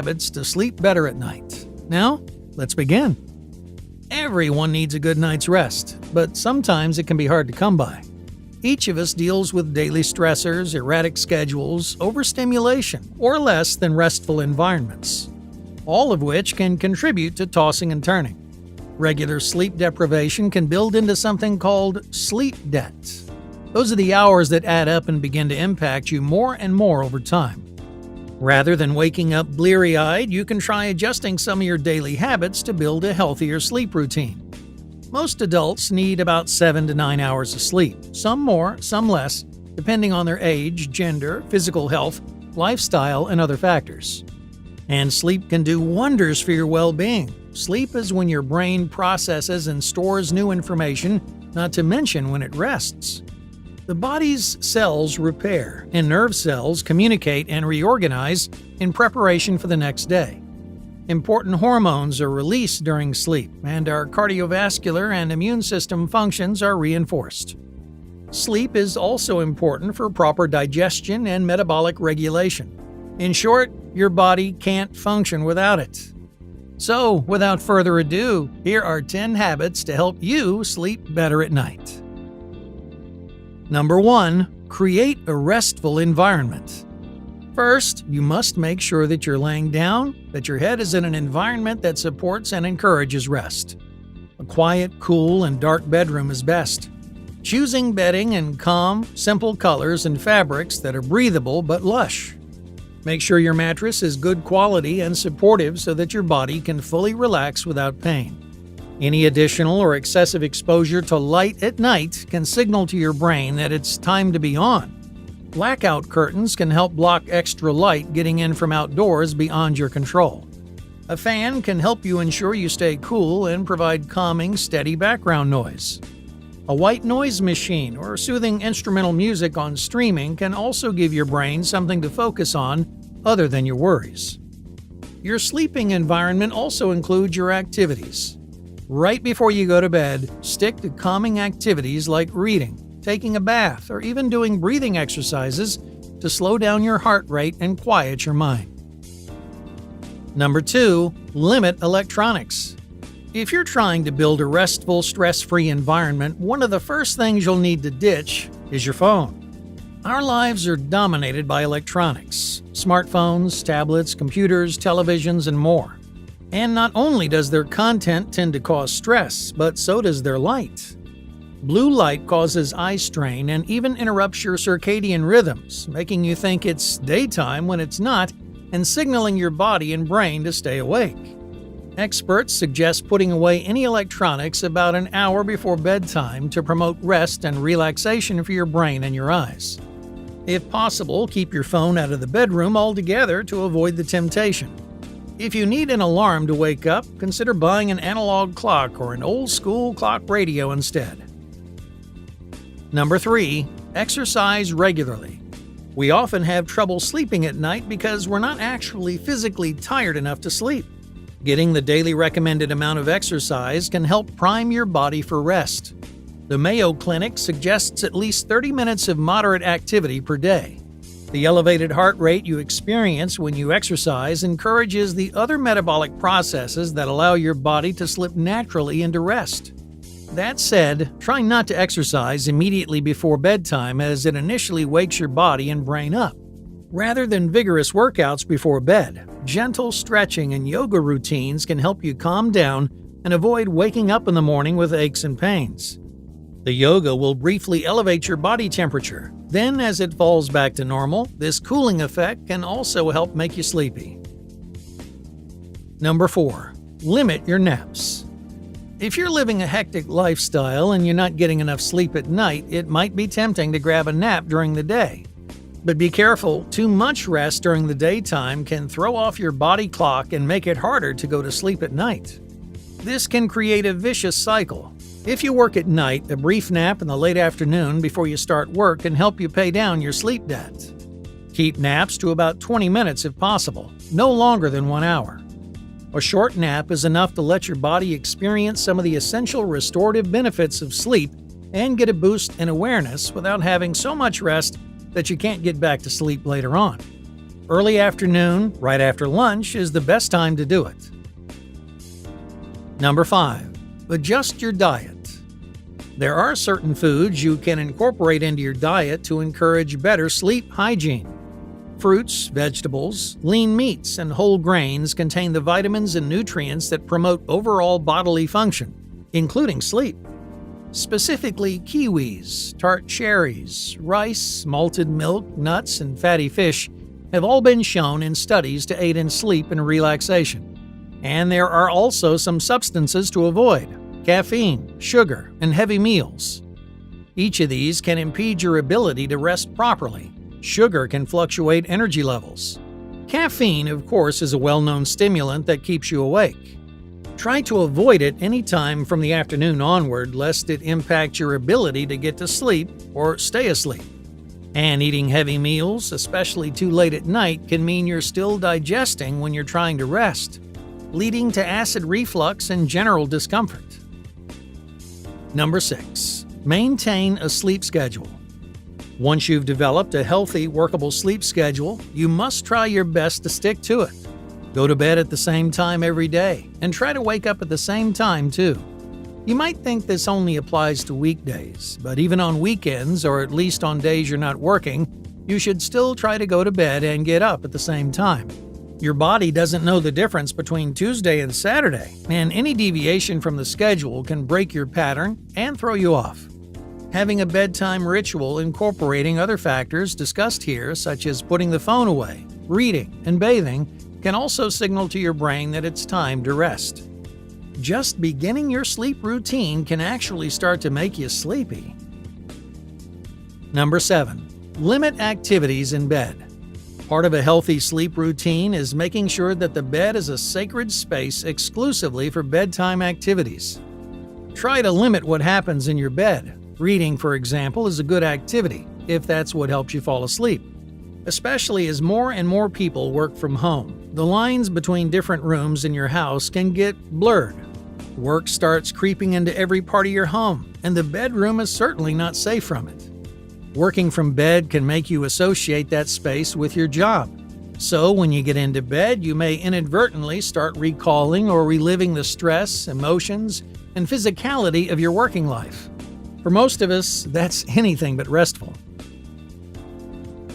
habits to sleep better at night. Now, let's begin. Everyone needs a good night's rest, but sometimes it can be hard to come by. Each of us deals with daily stressors, erratic schedules, overstimulation, or less than restful environments, all of which can contribute to tossing and turning. Regular sleep deprivation can build into something called sleep debt. Those are the hours that add up and begin to impact you more and more over time. Rather than waking up bleary-eyed, you can try adjusting some of your daily habits to build a healthier sleep routine. Most adults need about 7 to 9 hours of sleep, some more, some less, depending on their age, gender, physical health, lifestyle, and other factors. And sleep can do wonders for your well-being. Sleep is when your brain processes and stores new information, not to mention when it rests. The body's cells repair, and nerve cells communicate and reorganize in preparation for the next day. Important hormones are released during sleep, and our cardiovascular and immune system functions are reinforced. Sleep is also important for proper digestion and metabolic regulation. In short, your body can't function without it. So, without further ado, here are 10 habits to help you sleep better at night. Number 1. Create a restful environment. First, you must make sure that you're laying down, that your head is in an environment that supports and encourages rest. A quiet, cool, and dark bedroom is best. Choosing bedding in calm, simple colors and fabrics that are breathable but lush. Make sure your mattress is good quality and supportive so that your body can fully relax without pain. Any additional or excessive exposure to light at night can signal to your brain that it's time to be on. Blackout curtains can help block extra light getting in from outdoors beyond your control. A fan can help you ensure you stay cool and provide calming, steady background noise. A white noise machine or soothing instrumental music on streaming can also give your brain something to focus on other than your worries. Your sleeping environment also includes your activities. Right before you go to bed, stick to calming activities like reading, taking a bath, or even doing breathing exercises to slow down your heart rate and quiet your mind. Number 2. Limit electronics. If you're trying to build a restful, stress-free environment, one of the first things you'll need to ditch is your phone. Our lives are dominated by electronics: smartphones, tablets, computers, televisions, and more. And not only does their content tend to cause stress, but so does their light. Blue light causes eye strain and even interrupts your circadian rhythms, making you think it's daytime when it's not, and signaling your body and brain to stay awake. Experts suggest putting away any electronics about an hour before bedtime to promote rest and relaxation for your brain and your eyes. If possible, keep your phone out of the bedroom altogether to avoid the temptation. If you need an alarm to wake up, consider buying an analog clock or an old-school clock radio instead. Number 3. Exercise regularly. We often have trouble sleeping at night because we're not actually physically tired enough to sleep. Getting the daily recommended amount of exercise can help prime your body for rest. The Mayo Clinic suggests at least 30 minutes of moderate activity per day. The elevated heart rate you experience when you exercise encourages the other metabolic processes that allow your body to slip naturally into rest. That said, try not to exercise immediately before bedtime as it initially wakes your body and brain up. Rather than vigorous workouts before bed, gentle stretching and yoga routines can help you calm down and avoid waking up in the morning with aches and pains. The yoga will briefly elevate your body temperature. Then, as it falls back to normal, this cooling effect can also help make you sleepy. Number 4. Limit your naps. If you're living a hectic lifestyle and you're not getting enough sleep at night, it might be tempting to grab a nap during the day. But be careful, too much rest during the daytime can throw off your body clock and make it harder to go to sleep at night. This can create a vicious cycle. If you work at night, a brief nap in the late afternoon before you start work can help you pay down your sleep debt. Keep naps to about 20 minutes if possible, no longer than 1 hour. A short nap is enough to let your body experience some of the essential restorative benefits of sleep and get a boost in awareness without having so much rest that you can't get back to sleep later on. Early afternoon, right after lunch, is the best time to do it. Number 5. Adjust your diet. There are certain foods you can incorporate into your diet to encourage better sleep hygiene. Fruits, vegetables, lean meats, and whole grains contain the vitamins and nutrients that promote overall bodily function, including sleep. Specifically, kiwis, tart cherries, rice, malted milk, nuts, and fatty fish have all been shown in studies to aid in sleep and relaxation. And there are also some substances to avoid: caffeine, sugar, and heavy meals. Each of these can impede your ability to rest properly. Sugar can fluctuate energy levels. Caffeine, of course, is a well-known stimulant that keeps you awake. Try to avoid it any time from the afternoon onward, lest it impact your ability to get to sleep or stay asleep. And eating heavy meals, especially too late at night, can mean you're still digesting when you're trying to rest, leading to acid reflux and general discomfort. Number 6. Maintain a sleep schedule. Once you've developed a healthy, workable sleep schedule, you must try your best to stick to it. Go to bed at the same time every day, and try to wake up at the same time too. You might think this only applies to weekdays, but even on weekends, or at least on days you're not working, you should still try to go to bed and get up at the same time. Your body doesn't know the difference between Tuesday and Saturday, and any deviation from the schedule can break your pattern and throw you off. Having a bedtime ritual incorporating other factors discussed here, such as putting the phone away, reading, and bathing, can also signal to your brain that it's time to rest. Just beginning your sleep routine can actually start to make you sleepy. Number 7. Limit activities in bed. Part of a healthy sleep routine is making sure that the bed is a sacred space exclusively for bedtime activities. Try to limit what happens in your bed. Reading, for example, is a good activity if that's what helps you fall asleep. Especially as more and more people work from home, the lines between different rooms in your house can get blurred. Work starts creeping into every part of your home, and the bedroom is certainly not safe from it. Working from bed can make you associate that space with your job. So when you get into bed, you may inadvertently start recalling or reliving the stress, emotions, and physicality of your working life. For most of us, that's anything but restful.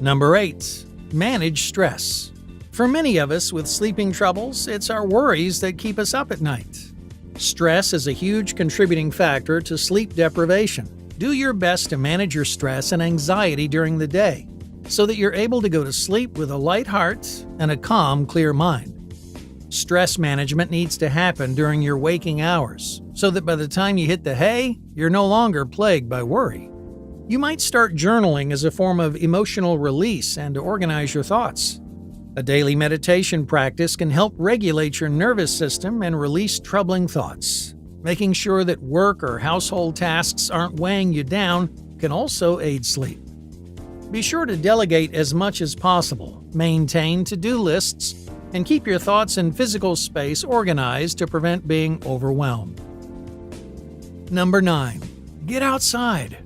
Number 8. Manage stress. For many of us with sleeping troubles, it's our worries that keep us up at night. Stress is a huge contributing factor to sleep deprivation. Do your best to manage your stress and anxiety during the day so that you're able to go to sleep with a light heart and a calm, clear mind. Stress management needs to happen during your waking hours so that by the time you hit the hay, you're no longer plagued by worry. You might start journaling as a form of emotional release and to organize your thoughts. A daily meditation practice can help regulate your nervous system and release troubling thoughts. Making sure that work or household tasks aren't weighing you down can also aid sleep. Be sure to delegate as much as possible, maintain to-do lists, and keep your thoughts and physical space organized to prevent being overwhelmed. Number 9. Get outside.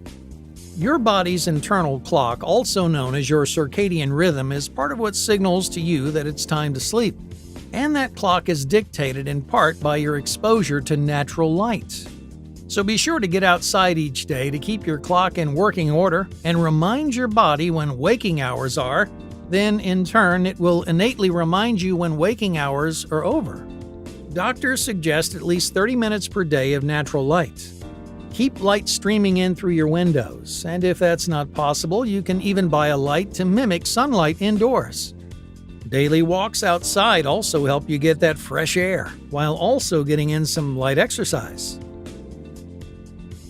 Your body's internal clock, also known as your circadian rhythm, is part of what signals to you that it's time to sleep. And that clock is dictated in part by your exposure to natural light. So be sure to get outside each day to keep your clock in working order and remind your body when waking hours are. Then, in turn, it will innately remind you when waking hours are over. Doctors suggest at least 30 minutes per day of natural light. Keep light streaming in through your windows, and if that's not possible, you can even buy a light to mimic sunlight indoors. Daily walks outside also help you get that fresh air, while also getting in some light exercise.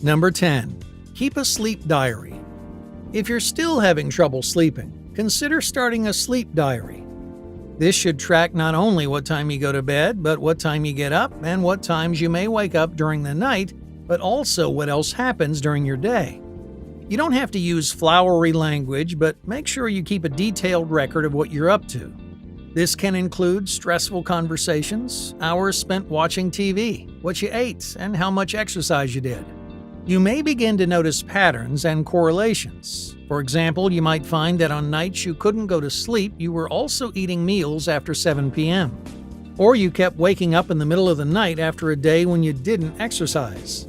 Number 10. Keep a sleep diary. If you're still having trouble sleeping, consider starting a sleep diary. This should track not only what time you go to bed, but what time you get up and what times you may wake up during the night, but also what else happens during your day. You don't have to use flowery language, but make sure you keep a detailed record of what you're up to. This can include stressful conversations, hours spent watching TV, what you ate, and how much exercise you did. You may begin to notice patterns and correlations. For example, you might find that on nights you couldn't go to sleep, you were also eating meals after 7 p.m. Or you kept waking up in the middle of the night after a day when you didn't exercise.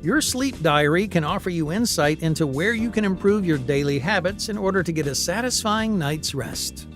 Your sleep diary can offer you insight into where you can improve your daily habits in order to get a satisfying night's rest.